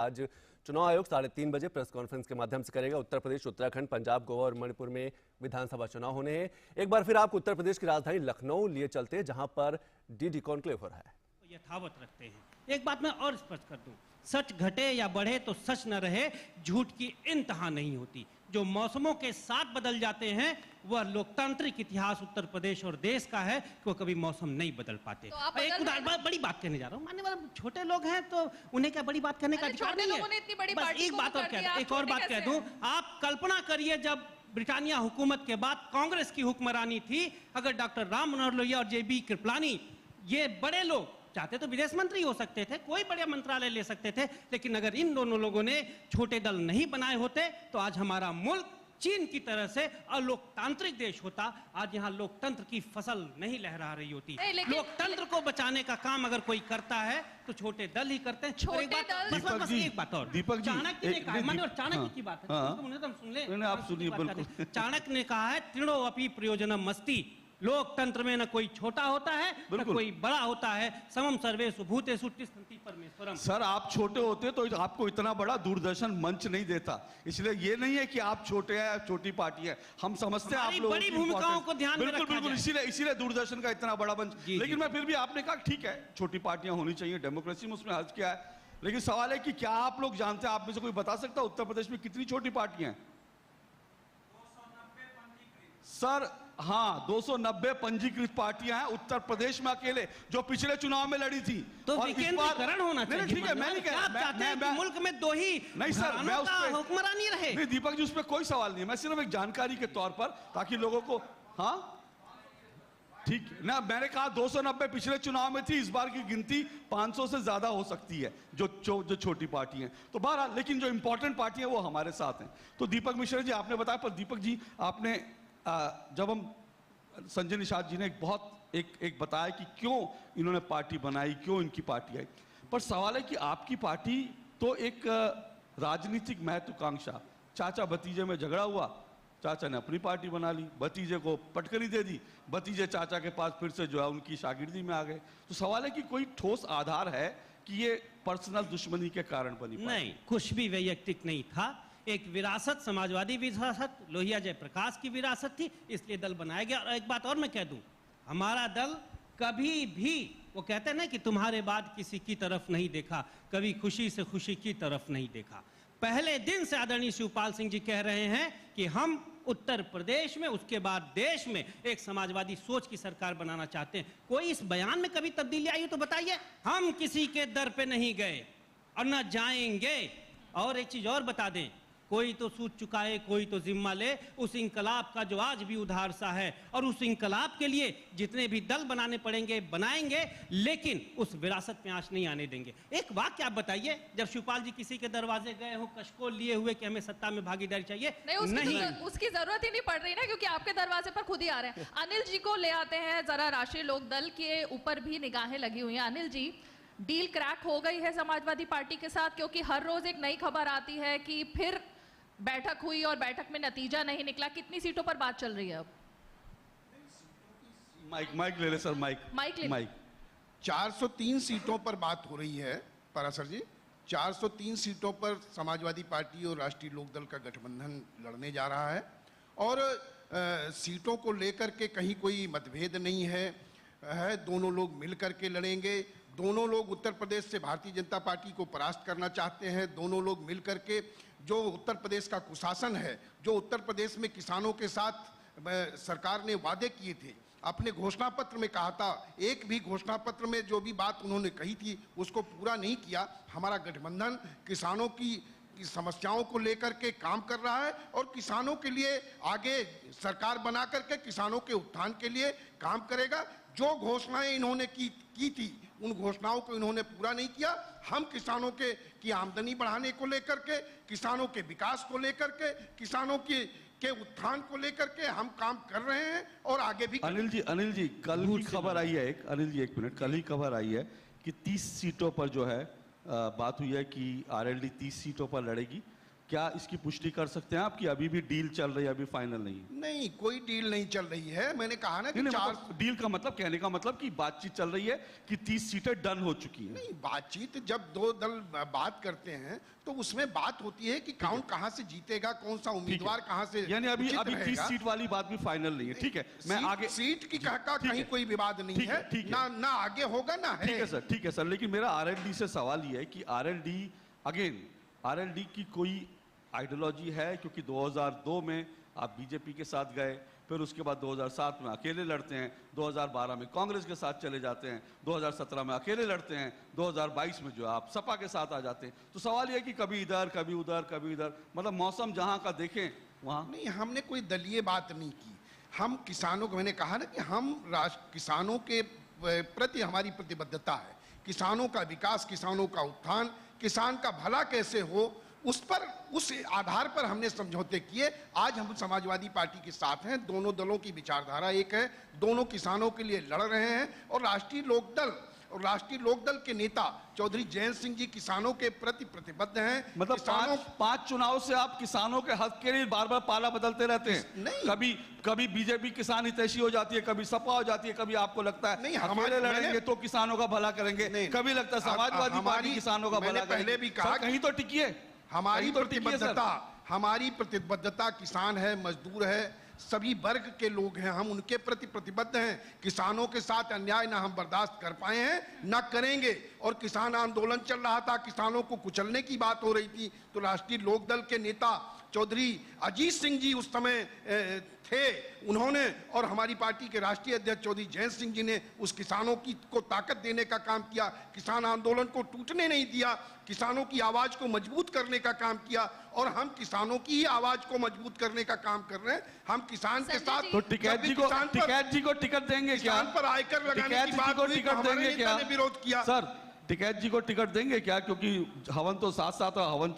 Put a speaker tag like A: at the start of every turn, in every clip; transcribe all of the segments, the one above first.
A: आज चुनाव आयोग 3:30 बजे प्रेस कॉन्फ्रेंस के माध्यम से करेगा। उत्तर प्रदेश, उत्तराखंड, पंजाब, गोवा और मणिपुर में विधानसभा चुनाव होने हैं। एक बार फिर आपको उत्तर प्रदेश की राजधानी लखनऊ लिए चलते हैं, जहां पर डीडी कॉन्क्लेव हो रहा है।
B: यथावत रखते हैं। एक बात मैं और स्पष्ट कर दूं, सच घटे या बढ़े तो सच न रहे, झूठ की इंतहा नहीं होती। जो मौसमों के साथ बदल जाते हैं वह लोकतांत्रिक इतिहास उत्तर प्रदेश और देश का है कि वो कभी मौसम नहीं बदल पाते। तो एक उदाहरण, बड़ी बात कहने जा रहा हूँ, मानने वाले छोटे लोग हैं तो उन्हें क्या बड़ी बात करने का अधिकार नहीं है। बस एक बात और कह दूं, आप कल्पना करिए जब ब्रिटानिया हुकूमत के बाद कांग्रेस की हुक्मरानी थी, अगर डॉक्टर राम मनोहर लोहिया और जेबी कृपलानी ये बड़े लोग चाहते तो विदेश मंत्री हो सकते थे, कोई बड़े मंत्रालय ले सकते थे, लेकिन अगर इन दोनों लोगों ने छोटे दल नहीं बनाए होते तो आज हमारा मुल्क चीन की तरह से अलोकतांत्रिक देश होता। आज यहाँ लोकतंत्र की फसल नहीं लहरा रही होती। लोकतंत्र को बचाने का काम अगर कोई करता है तो छोटे दल ही करते हैं। एक बात और,
C: दीपक जी,
B: चाणक्य ने कहा, और चाणक्य की बात है, सुन ले,
C: आप सुनिए। बिल्कुल,
B: चाणक्य ने कहा है, तृणो अपि प्रयोजनम अस्ति। लोकतंत्र में न कोई छोटा होता है न कोई बड़ा होता है, समम सर्वेषु भूतेषु तिष्ठन्ति परमेश्वरम।
C: सर, आप छोटे होते तो आपको इतना बड़ा दूरदर्शन मंच नहीं देता। इसलिए ये नहीं है कि आप छोटे हैं, छोटी पार्टी है, हम समझते हैं आप लोग
B: बड़ी भूमिकाओं को ध्यान में रखा जाए।
C: बिल्कुल, इसीलिए दूरदर्शन का इतना बड़ा मंच। लेकिन मैं फिर भी, आपने कहा ठीक है, छोटी पार्टियां होनी चाहिए, डेमोक्रेसी में उसमें हर्ज किया है, लेकिन सवाल है कि क्या आप लोग जानते हैं, आप में से कोई बता सकता है उत्तर प्रदेश में कितनी छोटी पार्टियां हैं? सर हाँ, 290 पंजीकृत पार्टियां हैं उत्तर प्रदेश में अकेले, जो पिछले चुनाव में लड़ी थी।
B: तो विकेंद्रीकरण होना चाहिए।
C: ठीक है, मैं नहीं कह रहा,
B: मुल्क में दो ही
C: नहीं सर, मैं उसमें
B: हुक्मरानी रहे।
C: नहीं दीपक जी, उसमें कोई सवाल नहीं है, मैं सिर्फ एक जानकारी के तौर पर, ताकि लोगों को, हाँ ठीक ना, मैंने कहा 290 पिछले चुनाव में थी, इस बार की गिनती 500 से ज्यादा हो सकती है, जो छोटी पार्टी हैं। तो बहरहाल, लेकिन जो इंपॉर्टेंट पार्टी है वो हमारे साथ हैं। तो दीपक मिश्रा जी आपने बताया, पर दीपक जी आपने जब हम संजय निषाद जी ने एक बताया कि क्यों इन्होंने पार्टी बनाई, क्यों इनकी पार्टी आई, पर सवाल है कि आपकी पार्टी तो एक राजनीतिक महत्वाकांक्षा, चाचा भतीजे में झगड़ा हुआ, चाचा ने अपनी पार्टी बना ली, भतीजे को पटकनी दे दी, भतीजे चाचा के पास फिर से जो है उनकी शागिर्दी में आ गए। तो सवाल है कि कोई ठोस आधार है कि ये पर्सनल दुश्मनी के कारण बनी?
B: नहीं, कुछ भी वैयक्तिक नहीं था, एक विरासत, समाजवादी विरासत, लोहिया जयप्रकाश की विरासत थी, इसलिए दल बनाया गया। और एक बात और मैं कह दूं, हमारा दल कभी भी, वो कहते हैं ना कि तुम्हारे बाद किसी की तरफ नहीं देखा, कभी खुशी से खुशी की तरफ नहीं देखा। पहले दिन से आदरणीय शिवपाल सिंह जी कह रहे हैं कि हम उत्तर प्रदेश में, उसके बाद देश में एक समाजवादी सोच की सरकार बनाना चाहते हैं। कोई इस बयान में कभी तब्दीली आई हो तो बताइए। हम किसी के दर पे नहीं गए और न जाएंगे। और एक चीज और बता दें, कोई तो सूद चुकाए, कोई तो जिम्मा ले, उस इंकलाब का जो आज भी उधार सा है, और उस इंकलाब के लिए जितने भी दल बनाने पड़ेंगे बनाएंगे, लेकिन उस विरासत में आंच नहीं आने देंगे। एक वाक्य आप बताइए, जब शिवपाल जी किसी के दरवाजे गए हो कशकोल लिए हुए कि हमें सत्ता में भागीदारी चाहिए,
D: नहीं, उसकी जरूरत ही नहीं पड़ रही ना, क्योंकि आपके दरवाजे पर खुद ही आ रहे हैं। अनिल जी को ले आते हैं, जरा राष्ट्रीय लोक दल के ऊपर भी निगाहें लगी हुई हैं। अनिल जी, डील क्रैक हो गई है समाजवादी पार्टी के साथ, क्योंकि हर रोज एक नई खबर आती है कि फिर बैठक हुई और बैठक में नतीजा नहीं निकला। कितनी सीटों पर बात चल रही है अब?
C: माइक ले ले सर, माइक।
E: 403 सीटों पर बात हो रही है परासर जी। 403 सीटों पर समाजवादी पार्टी और राष्ट्रीय लोकदल का गठबंधन लड़ने जा रहा है, और सीटों को लेकर के कहीं कोई मतभेद नहीं है, दोनों लोग मिल करके लड़ेंगे। दोनों लोग उत्तर प्रदेश से भारतीय जनता पार्टी को परास्त करना चाहते हैं। दोनों लोग मिल करके जो उत्तर प्रदेश का कुशासन है, जो उत्तर प्रदेश में किसानों के साथ सरकार ने वादे किए थे, अपने घोषणा पत्र में कहा था, एक भी घोषणा पत्र में जो भी बात उन्होंने कही थी उसको पूरा नहीं किया। हमारा गठबंधन किसानों की समस्याओं को लेकर के काम कर रहा है, और किसानों के लिए आगे सरकार बना करके किसानों के उत्थान के लिए काम करेगा। जो घोषणाएं इन्होंने की थी, उन घोषणाओं को इन्होंने पूरा नहीं किया। हम किसानों की आमदनी बढ़ाने को लेकर के, किसानों के विकास को लेकर के, किसानों के उत्थान को लेकर के हम काम कर रहे हैं, और आगे भी।
C: अनिल जी, कल ही खबर आई है, अनिल जी एक मिनट, कल ही खबर आई है कि 30 सीटों पर जो है बात हुई है कि आरएलडी 30 सीटों पर लड़ेगी। क्या इसकी पुष्टि कर सकते हैं आप कि अभी भी डील चल रही है, अभी फाइनल नहीं है?
E: नहीं, कोई डील नहीं चल रही है। मैंने कहा ना कि
C: मतलब डील का मतलब, कहने का मतलब कि बातचीत चल रही है कि 30 सीटें डन हो चुकी हैं।
E: नहीं, बातचीत जब दो दल बात करते हैं तो उसमें बात होती है कि कौन कहां से जीतेगा, कौन सा उम्मीदवार कहां से,
C: यानी अभी
E: उचित
C: 30
E: रहेगा।
C: सीट वाली बात भी फाइनल नहीं है। ठीक है, मैं आगे
E: सीट की का कहीं कोई विवाद नहीं है, ना आगे होगा ना है।
C: ठीक है सर, लेकिन मेरा आरएलडी से सवाल ये है कि आरएलडी की कोई आइडियोलॉजी है? क्योंकि 2002 में आप बीजेपी के साथ गए, फिर उसके बाद 2007 में अकेले लड़ते हैं, 2012 में कांग्रेस के साथ चले जाते हैं, 2017 में अकेले लड़ते हैं, 2022 में जो आप सपा के साथ आ जाते हैं। तो सवाल यह है कि कभी इधर कभी उधर कभी इधर, मतलब मौसम जहां का देखें वहां।
E: नहीं, हमने कोई दलीय बात नहीं की। हम किसानों को, मैंने कहा ना कि हम किसानों के प्रति हमारी प्रतिबद्धता है। किसानों का विकास, किसानों का उत्थान, किसान का भला कैसे हो, उस आधार पर हमने समझौते किए। आज हम समाजवादी पार्टी के साथ हैं। दोनों दलों की विचारधारा एक है, दोनों किसानों के लिए लड़ रहे हैं। और राष्ट्रीय लोकदल के नेता चौधरी जयंत सिंह जी किसानों के प्रति प्रतिबद्ध हैं।
C: मतलब पांच चुनाव से आप किसानों के हक के लिए बार बार पाला बदलते रहते हैं।
E: नहीं,
C: कभी बीजेपी किसान हितैषी हो जाती है, कभी सपा हो जाती है, कभी आपको लगता है
E: नहीं,
C: हमारे लड़ेंगे तो किसानों का भला करेंगे, कभी लगता है समाजवादी पार्टी किसानों का भला
E: पहले भी कहा,
C: कहीं तो टिकिए।
E: हमारी प्रतिबद्धता किसान है, मजदूर है, सभी वर्ग के लोग हैं। हम उनके प्रति प्रतिबद्ध हैं। किसानों के साथ अन्याय ना हम बर्दाश्त कर पाए हैं, ना करेंगे। और किसान आंदोलन चल रहा था, किसानों को कुचलने की बात हो रही थी, तो राष्ट्रीय लोकदल के नेता चौधरी अजीत सिंह जी उस समय थे। उन्होंने और हमारी पार्टी के राष्ट्रीय अध्यक्ष चौधरी जयंत सिंह जी ने उस किसानों को ताकत देने का काम किया, किसान आंदोलन को टूटने नहीं दिया, किसानों की आवाज को मजबूत करने का काम किया। और हम किसानों की ही आवाज को मजबूत करने का काम कर रहे हैं। हम किसान के साथ।
C: तो टिकैत जी को टिकट देंगे क्या?
E: किसान पर आयकर लगाने की बात हुई,
C: टिकट देंगे क्या?
E: विरोध किया।
C: सर, टिकैत जी को टिकट देंगे क्या? क्योंकि हवन तो साथ साथ हवन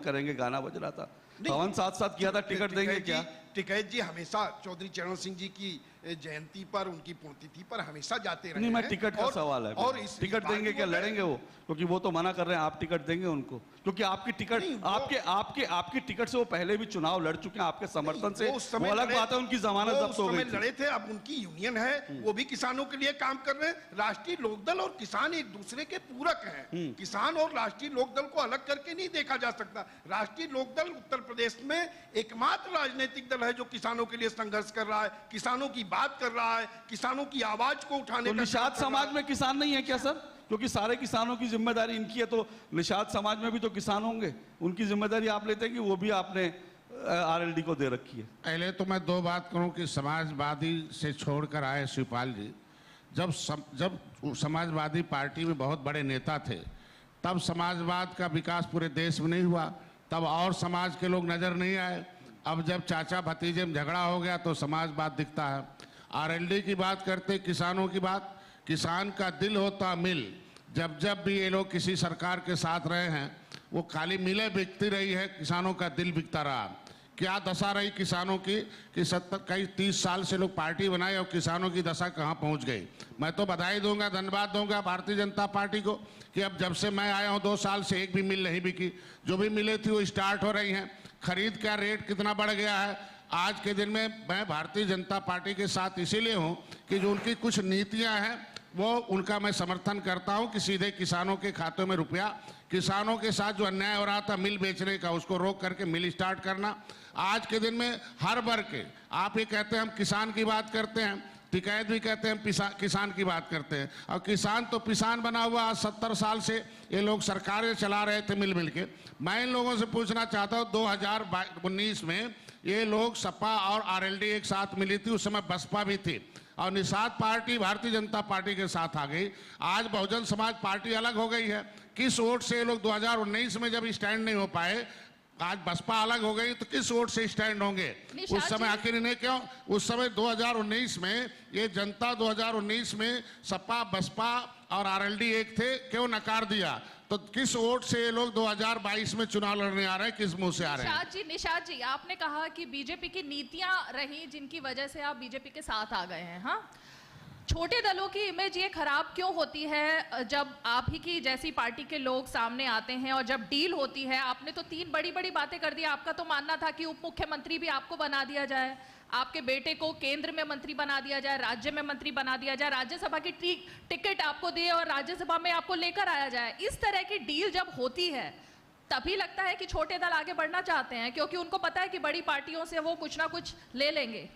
C: करेंगे गाना बज रहा था, हवन साथ साथ किया था, टिकट देंगे क्या?
E: टिकैत जी हमेशा चौधरी चरण सिंह जी की जयंती पर, उनकी पुण्यतिथि पर हमेशा जाते रहे।
C: नहीं, मैं टिकट का सवाल है। और टिकट देंगे क्या? लड़ेंगे वो? क्योंकि वो तो मना कर रहे हैं। आप टिकट देंगे उनको? क्योंकि आपकी टिकट, आपकी टिकट से वो पहले भी चुनाव लड़ चुके हैं आपके समर्थन से। वो अलग बात है, उनकी जमानत जब्त हो गई थी।
E: लड़े थे, अब उनकी यूनियन है, वो भी किसानों के लिए काम कर रहे हैं। राष्ट्रीय लोकदल और किसान एक दूसरे के पूरक हैं। किसान और राष्ट्रीय लोकदल को अलग करके नहीं देखा जा सकता। राष्ट्रीय लोकदल उत्तर प्रदेश में एकमात्र राजनीतिक दल है जो किसानों के लिए संघर्ष कर रहा है, किसानों की बात कर रहा है, किसानों की आवाज को उठाने का।
C: निषाद समाज में किसान नहीं है क्या सर? क्योंकि सारे किसानों की जिम्मेदारी इनकी है, तो निषाद समाज में भी तो किसान होंगे, उनकी जिम्मेदारी आप लेते हैं कि वो भी आपने आरएलडी को दे रखी है?
F: पहले तो मैं दो बात करूं कि समाजवादी से छोड़कर आए शिवपाल जी, जब समाजवादी पार्टी में बहुत बड़े नेता थे, तब समाजवाद का विकास पूरे देश में नहीं हुआ, तब और समाज के लोग नजर नहीं आए। अब जब चाचा भतीजे में झगड़ा हो गया तो समाजवाद दिखता है। आरएलडी की बात करते, किसानों की बात, किसान का दिल होता मिल। जब भी ये लोग किसी सरकार के साथ रहे हैं, वो खाली मिलें बिकती रही है, किसानों का दिल बिकता रहा। क्या दशा रही किसानों की कि 30 साल से लोग पार्टी बनाए और किसानों की दशा कहाँ पहुँच गई। मैं तो बधाई दूंगा, धन्यवाद दूंगा भारतीय जनता पार्टी को कि अब जब से मैं आया हूँ 2 साल से एक भी मिल नहीं बिकी। जो भी मिले थी वो स्टार्ट हो रही हैं। खरीद का रेट कितना बढ़ गया है। आज के दिन में मैं भारतीय जनता पार्टी के साथ इसीलिए हूँ कि जो उनकी कुछ नीतियाँ हैं वो उनका मैं समर्थन करता हूँ कि सीधे किसानों के खातों में रुपया, किसानों के साथ जो अन्याय हो रहा था मिल बेचने का, उसको रोक करके मिल स्टार्ट करना। आज के दिन में हर वर्ग के, आप ये कहते हैं हम किसान की बात करते हैं, टिकैत भी कहते हैं हम किसान की बात करते हैं। और किसान तो किसान बना हुआ, आज 70 साल से ये लोग सरकारें चला रहे थे मिल के। मैं इन लोगों से पूछना चाहता हूँ, 2019 में ये लोग सपा और आरएलडी एक साथ मिली थी, उस समय बसपा भी थी और निषाद पार्टी भारतीय जनता पार्टी के साथ आ गई। आज बहुजन समाज पार्टी अलग हो गई है। किस वोट से ये लोग 2019 में जब स्टैंड नहीं हो पाए, आज बसपा अलग हो गई, तो किस वोट से स्टैंड होंगे? उस समय आखिर इन्हें क्यों, उस समय 2019 में ये जनता 2019 में सपा बसपा और आरएलडी एक थे, क्यों नकार दिया? तो किस वोट से ये लोग 2022 में चुनाव लड़ने आ रहे हैं, किस मुंह से आ रहे हैं?
D: निषाद जी, आपने कहा कि बीजेपी की नीतियां रही जिनकी वजह से आप बीजेपी के साथ आ गए हैं। हाँ, छोटे दलों की इमेज ये खराब क्यों होती है जब आप ही की जैसी पार्टी के लोग सामने आते हैं और जब डील होती है? आपने तो 3 बड़ी बड़ी बातें कर दी। आपका तो मानना था कि उप मुख्यमंत्री भी आपको बना दिया जाए, आपके बेटे को केंद्र में मंत्री बना दिया जाए, राज्य में मंत्री बना दिया जाए, राज्यसभा की टिकट आपको दिए और राज्यसभा में आपको लेकर आया जाए। इस तरह की डील जब होती है तभी लगता है कि छोटे दल आगे बढ़ना चाहते हैं, क्योंकि उनको पता है कि बड़ी पार्टियों से वो कुछ ना कुछ ले लेंगे।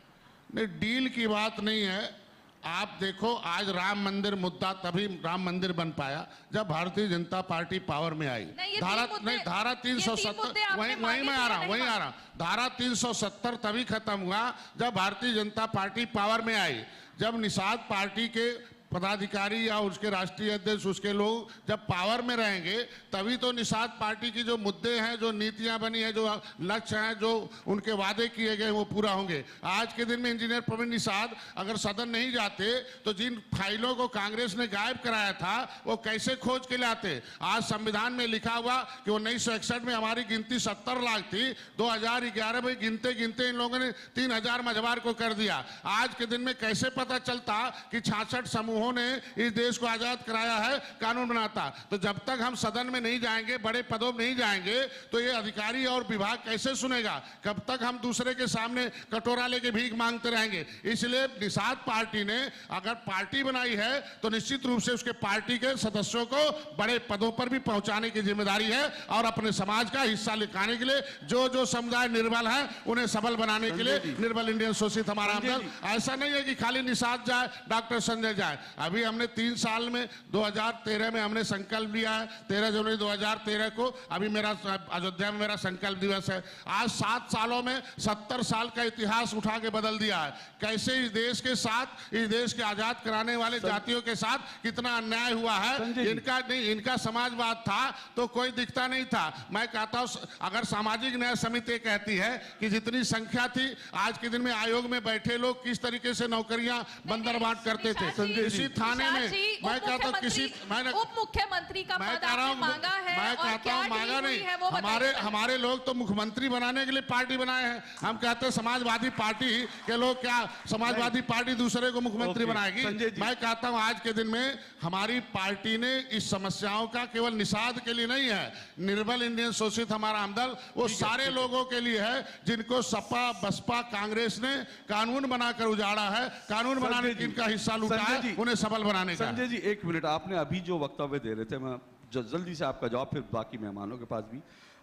F: नहीं, डील की बात नहीं है। आप देखो, आज राम मंदिर मुद्दा तभी राम मंदिर बन पाया जब भारतीय जनता पार्टी पावर में आई। धारा 370, वहीं मैं आ रहा हूँ। धारा 370 तभी खत्म हुआ जब भारतीय जनता पार्टी पावर में आई। जब निषाद पार्टी के पदाधिकारी या उसके राष्ट्रीय अध्यक्ष, उसके लोग जब पावर में रहेंगे तभी तो निषाद पार्टी की जो मुद्दे हैं, जो नीतियां बनी है, जो लक्ष्य हैं, जो उनके वादे किए गए वो पूरा होंगे। आज के दिन में इंजीनियर प्रवीण निषाद अगर सदन नहीं जाते तो जिन फाइलों को कांग्रेस ने गायब कराया था वो कैसे खोज के लाते? आज संविधान में लिखा हुआ कि 1961 में हमारी गिनती 70 लाख थी, 2011 में गिनते गिनते इन लोगों ने 3000 मझबार को कर दिया। आज के दिन में कैसे पता चलता कि 66 समूह ने इस देश को आजाद कराया है, कानून बनाता? तो जब तक हम सदन में नहीं जाएंगे, बड़े पदों में नहीं जाएंगे, तो ये अधिकारी और विभाग कैसे सुनेगा? कब तक हम दूसरे के सामने कटोरा लेके भीख मांगते रहेंगे? इसलिए निषाद पार्टी ने अगर पार्टी बनाई है तो निश्चित रूप से उसके पार्टी के सदस्यों को बड़े पदों पर भी पहुंचाने की जिम्मेदारी है और अपने समाज का हिस्सा लिखाने के लिए जो जो समुदाय निर्बल है उन्हें सबल बनाने के लिए निर्बल इंडियन शोषित हमारा आंदोलन। ऐसा नहीं है कि खाली निषाद जाए, डॉक्टर संजय जाए। अभी हमने 3 साल में 2013 में हमने संकल्प लिया है, 13 जनवरी 2013 को। अभी मेरा अयोध्या में मेरा संकल्प दिवस है। आज 7 सालों में 70 साल का इतिहास उठा के बदल दिया है। कैसे इस देश के साथ, इस देश के आजाद कराने वाले जातियों के साथ कितना अन्याय हुआ है। इनका समाजवाद था तो कोई दिखता नहीं था। मैं कहता हूं, अगर सामाजिक न्याय समिति कहती है कि जितनी संख्या थी, आज के दिन में आयोग में बैठे लोग किस तरीके से नौकरियां बंदर बांट करते थे। किसी थाने में मैं कहता हूँ
D: उप मुख्यमंत्री का पद आपने मांगा है,
F: मैं कहता हूँ मांगा नहीं। हमारे लोग तो मुख्यमंत्री बनाने के लिए पार्टी बनाए हैं। हम कहते हैं समाजवादी पार्टी के लोग, क्या समाजवादी पार्टी दूसरे को मुख्यमंत्री बनाएगी? मैं कहता हूँ आज के दिन में हमारी पार्टी ने इस समस्याओं का केवल निषाद के लिए नहीं है, निर्बल इंडियन शोषित हमारा हमदर्द वो सारे लोगों के लिए है जिनको सपा बसपा कांग्रेस ने कानून बनाकर उजाड़ा है, कानून बनाने की इनका हिस्सा लूटा है, उन्हें सबल बनाने का।
C: संजय जी 1 मिनट, आपने अभी जो वक्तव्य दे रहे थे, मैं जल्दी से आपका जवाब, फिर बाकी मेहमानों के पास भी।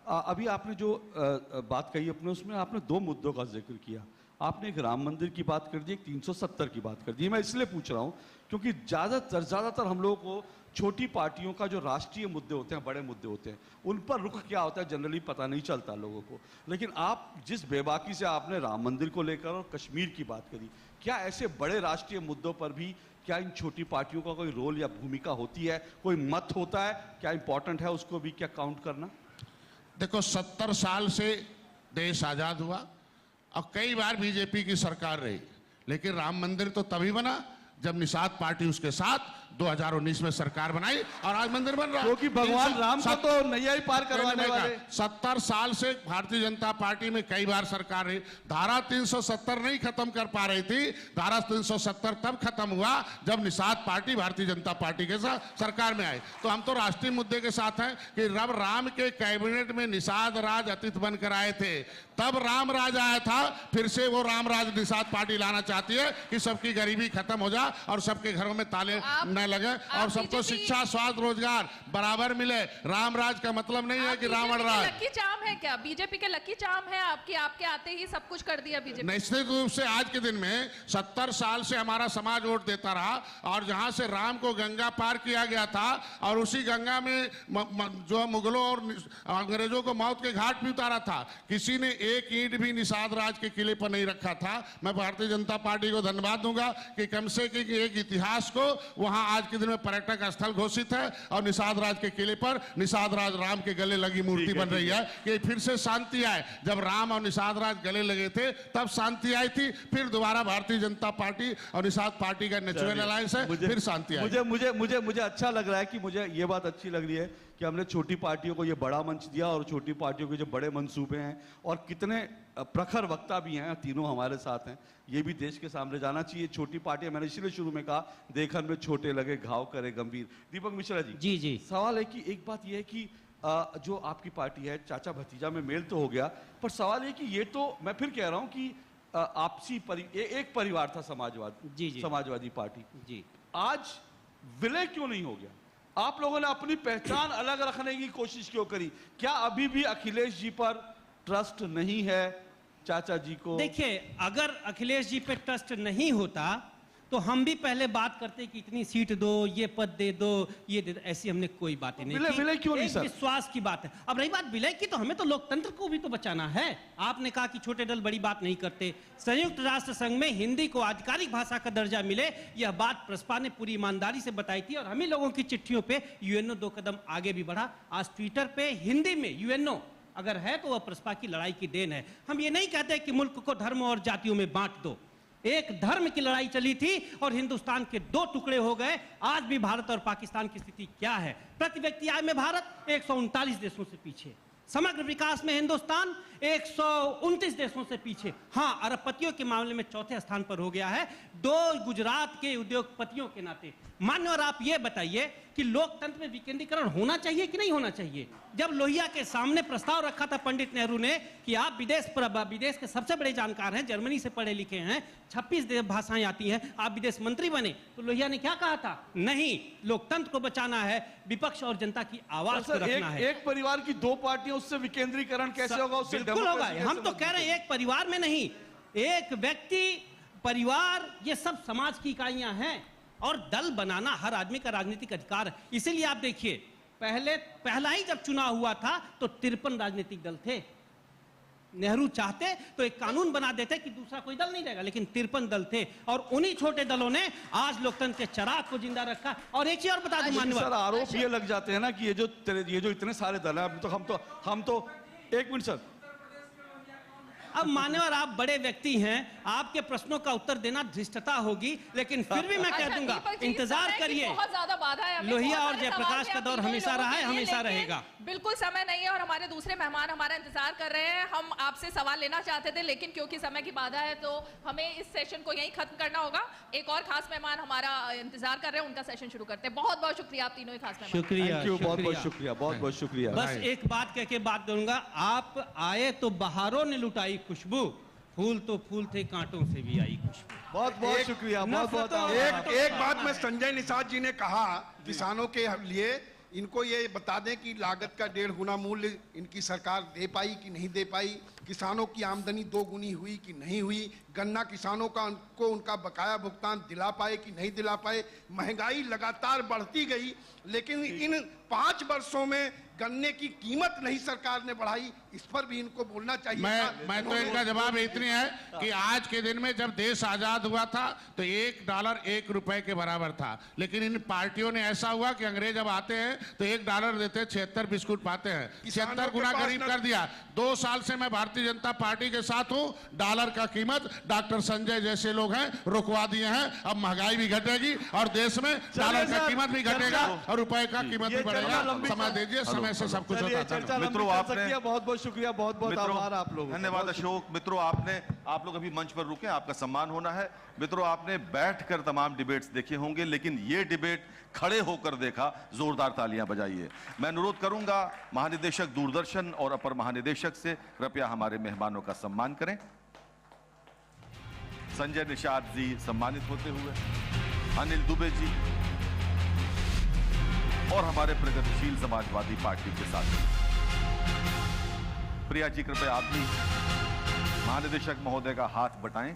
C: अभी आपने जो बात कही अपने, उसमें आपने 2 मुद्दों का जिक्र किया। आपने एक राम मंदिर की बात कर दी, एक 370 की बात कर दी। मैं इसलिए पूछ रहा हूं क्योंकि ज्यादातर हम लोगों को छोटी पार्टियों का जो राष्ट्रीय मुद्दे होते हैं, बड़े मुद्दे होते हैं, उन पर रुख क्या होता है जनरली पता नहीं चलता लोगों को। लेकिन आप जिस बेबाकी से आपने राम मंदिर को लेकर और कश्मीर की बात करी, क्या ऐसे बड़े राष्ट्रीय मुद्दों पर भी क्या इन छोटी पार्टियों का कोई रोल या भूमिका होती है, कोई मत होता है? क्या इंपॉर्टेंट है उसको भी क्या काउंट करना?
F: देखो, 70 साल से देश आजाद हुआ और कई बार बीजेपी की सरकार रही, लेकिन राम मंदिर तो तभी बना जब निषाद पार्टी उसके साथ 2019 में सरकार बनाई और आज मंदिर बन रहा है।
C: क्योंकि भगवान राम को तो नैया ही पार करवाने वाले।
F: 70 साल से भारतीय जनता पार्टी में कई बार सरकार रही। धारा 370 नहीं खत्म कर पा रही थी। धारा 370 तब खत्म हुआ जब निषाद पार्टी भारतीय जनता पार्टी के साथ सरकार में आई। तो हम तो राष्ट्रीय मुद्दे के साथ हैं कि रब राम के कैबिनेट में निषाद राज अतिथि बनकर आए थे, तब राम राज आया था। फिर से वो राम राज निषाद पार्टी लाना चाहती है कि सबकी गरीबी खत्म हो जाए और सबके घरों में ताले न लगे और सबको शिक्षा, स्वास्थ्य, रोजगार बराबर मिले। राम राज का मतलब नहीं है कि रावण राज।
D: लकी चार्म है क्या? बीजेपी के लकी चार्म है आपके आते ही सब कुछ कर दिया बीजेपी?
F: निश्चित रूप से आज के दिन में 70 साल से हमारा समाज वोट देता रहा और जहां से राम को गंगा पार किया गया था और उसी गंगा में जो मुगलों और अंग्रेजों को मौत के घाट भी उतारा था, किसी ने एक ईंट भी निषाद राज के किले पर नहीं रखा था। मैं भारतीय जनता पार्टी को धन्यवाद दूंगा कि कम से कम एक इतिहास को वहां आज के दिन में पर्यटक स्थल घोषित है और निषाद राज के किले पर निषाद राज राम के गले लगी मूर्ति बन रही है कि फिर से शांति आए। जब राम और निषाद राज गले लगे थे तब शांति आई थी, फिर दोबारा भारतीय जनता पार्टी और निषाद पार्टी का नेचुरल अलायंस है, फिर शांति आई।
C: मुझे अच्छा लग रहा है कि मुझे ये बात अच्छी लग रही है कि हमने छोटी पार्टियों को ये बड़ा मंच दिया और छोटी पार्टियों के जो बड़े मंसूबे हैं और कितने प्रखर वक्ता भी हैं, तीनों हमारे साथ हैं, ये भी देश के सामने जाना चाहिए। छोटी पार्टियां, मैंने इसलिए शुरू में कहा, देखन में छोटे लगे घाव करे गंभीर। दीपक मिश्रा जी,
B: जी
C: सवाल है कि एक बात ये है कि जो आपकी पार्टी है, चाचा भतीजा में मेल तो हो गया, पर सवाल ये कि ये तो मैं फिर कह रहा हूं कि आपसी एक परिवार था समाजवादी पार्टी
B: जी,
C: आज विलय क्यों नहीं हो गया? आप लोगों ने अपनी पहचान अलग रखने की कोशिश क्यों करी? क्या अभी भी अखिलेश जी पर ट्रस्ट नहीं है चाचा जी को?
B: देखिए, अगर अखिलेश जी पे ट्रस्ट नहीं होता तो हम भी पहले बात करते कि इतनी सीट दो, ये पद दे दो, ये दे दो, ऐसी हमने कोई बातें नहीं की।
C: विलय क्यों नहीं सर?
B: विश्वास की बात है। अब रही बात विलय की, तो हमें तो लोकतंत्र को भी तो बचाना है। आपने कहा कि छोटे दल बड़ी बात नहीं करते। संयुक्त राष्ट्र संघ में हिंदी को आधिकारिक भाषा का दर्जा मिले, यह बात प्रसपा ने पूरी ईमानदारी से बताई थी और हम ही लोगों की चिट्ठियों पे यूएनओ 2 कदम आगे भी बढ़ा। आज ट्विटर पे हिंदी में यूएनओ अगर है तो वह प्रसपा की लड़ाई की देन है। हम ये नहीं कहते कि मुल्क को धर्म और जातियों में बांट दो। एक धर्म की लड़ाई चली थी और हिंदुस्तान के 2 टुकड़े हो गए। आज भी भारत और पाकिस्तान की स्थिति क्या है? प्रति व्यक्ति आय में भारत 139 देशों से पीछे, समग्र विकास में हिंदुस्तान 129 देशों से पीछे। हाँ, अरबपतियों के मामले में 4थे स्थान पर हो गया है, 2 गुजरात के उद्योगपतियों के नाते। मान्यवर, आप ये बताइए कि लोकतंत्र में विकेंद्रीकरण होना चाहिए कि नहीं होना चाहिए? जब लोहिया के सामने प्रस्ताव रखा था पंडित नेहरू ने कि आप विदेश के सबसे बड़े जानकार हैं, जर्मनी से पढ़े लिखे हैं, 26 भाषाएं आती हैं, आप विदेश मंत्री बने, तो लोहिया ने क्या कहा था? नहीं, लोकतंत्र को बचाना है, विपक्ष और जनता की आवाज को रखना है।
C: एक परिवार की 2 पार्टियां, उससे विकेंद्रीकरण कैसे होगा? उससे
B: बिल्कुल होगा। हम तो कह रहे हैं एक परिवार में नहीं, एक व्यक्ति, परिवार, ये सब समाज की इकाइयां हैं और दल बनाना हर आदमी का राजनीतिक अधिकार है। इसीलिए आप देखिए, पहला ही जब चुनाव हुआ था तो 53 राजनीतिक दल थे। नेहरू चाहते तो एक कानून बना देते कि दूसरा कोई दल नहीं रहेगा, लेकिन 53 दल थे और उन्हीं छोटे दलों ने आज लोकतंत्र के चराग को जिंदा रखा। और एक चीज और बता दूं माननीय
C: सर, आरोप ये लग जाते हैं ना कि ये जो इतने सारे दल हैं, हम तो एक मिनट सर,
B: अब मान्यवर, आप बड़े व्यक्ति हैं, आपके प्रश्नों का उत्तर देना धृष्टता होगी, लेकिन फिर भी मैं कह दूंगा, इंतजार करिए।
D: बहुत ज्यादा बाधा है,
B: लोहिया और जयप्रकाश का दौर हमेशा रहा है, हमेशा रहेगा।
D: बिल्कुल समय नहीं है और हमारे दूसरे मेहमान हमारा इंतजार कर रहे हैं। हम आपसे सवाल लेना चाहते थे, लेकिन क्योंकि समय की बाधा है तो हमें इस सेशन को यहीं खत्म करना होगा। एक और खास मेहमान हमारा इंतजार कर रहे हैं, उनका सेशन शुरू करते हैं। बहुत बहुत शुक्रिया आप तीनों ही खास मेहमान।
B: शुक्रिया,
C: बहुत बहुत शुक्रिया, बहुत बहुत शुक्रिया।
B: बस एक बात कह के बात करूंगा, आप आए तो बहारों ने लुटाई खुशबू, फूल तो फूल थे कांटों से भी आई खुशबू।
C: बहुत बहुत शुक्रिया, बहुत बहुत।
E: एक बात में संजय निषाद जी ने कहा, किसानों के लिए इनको ये बता दें कि लागत का 1.5 गुना मूल्य इनकी सरकार दे पाई कि नहीं दे पाई, किसानों की आमदनी 2 गुनी हुई कि नहीं हुई, गन्ना किसानों को उनका बकाया भुगतान दिला पाए कि नहीं दिला पाए। महंगाई लगातार बढ़ती गई, लेकिन इन 5 वर्षों में गन्ने की कीमत नहीं सरकार ने बढ़ाई, इस पर भी इनको बोलना चाहिए।
F: मैं तो इनका जवाब इतनी है कि आज के दिन में जब देश आजाद हुआ था तो $1 1 रुपए के बराबर था, लेकिन इन पार्टियों ने ऐसा हुआ कि अंग्रेज जब आते हैं तो $1 देते 76 बिस्कुट पाते हैं, 76 गुना गरीब कर दिया। 2 साल से मैं भारतीय जनता पार्टी के साथ हूं। डॉलर का कीमत डॉक्टर संजय जैसे लोग हैं रुकवा दिए हैं। अब महंगाई भी घटेगी और देश में डॉलर का कीमत भी घटेगा और रुपए का कीमत भी बढ़ेगा। समय दीजिए, समय से सब कुछ होता है।
C: मित्रों, आपने बहुत बहुत शुक्रिया, बहुत बहुत आभार आप लोगों।
G: धन्यवाद अशोक। मित्रों, आप लोग अभी मंच पर रुके, आपका सम्मान होना है। मित्रों, आपने बैठकर तमाम डिबेट्स देखे होंगे, लेकिन ये डिबेट खड़े होकर देखा, जोरदार तालियां बजाइए। मैं अनुरोध करूंगा महानिदेशक दूरदर्शन और अपर महानिदेशक से कृपया हमारे मेहमानों का सम्मान करें। संजय निषाद जी सम्मानित होते हुए, अनिल दुबे जी और हमारे प्रगतिशील समाजवादी पार्टी के साथ प्रिया जी, कृपया आप भी महानिदेशक महोदय का हाथ बटाएं।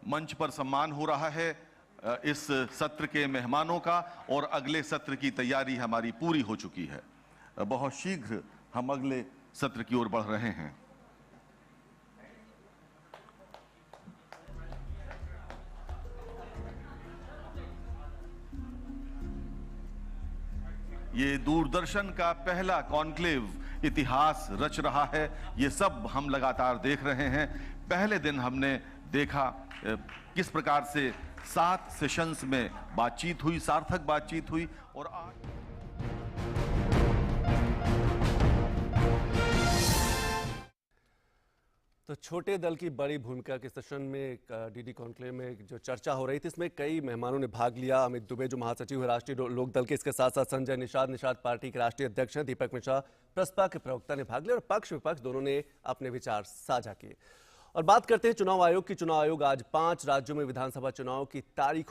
G: मंच पर सम्मान हो रहा है इस सत्र के मेहमानों का और अगले सत्र की तैयारी हमारी पूरी हो चुकी है। बहुत शीघ्र हम अगले सत्र की ओर बढ़ रहे हैं। ये दूरदर्शन का पहला कॉन्क्लेव इतिहास रच रहा है। ये सब हम लगातार देख रहे हैं। पहले दिन हमने देखा किस प्रकार से 7 सेशंस में बातचीत हुई, सार्थक बातचीत हुई। और आज
A: तो छोटे दल की बड़ी भूमिका के सेशन में डीडी कॉन्क्लेव में जो चर्चा हो रही थी, इसमें कई मेहमानों ने भाग लिया। अमित दुबे जो महासचिव है राष्ट्रीय लोक दल के, इसके साथ साथ संजय निषाद पार्टी के राष्ट्रीय अध्यक्ष हैं, दीपक मिश्रा प्रसपा के प्रवक्ता ने भाग लिया और पक्ष विपक्ष दोनों ने अपने विचार साझा किए। और बात करते हैं चुनाव आयोग की। चुनाव आयोग आज 5 राज्यों में विधानसभा चुनाव की तारीखों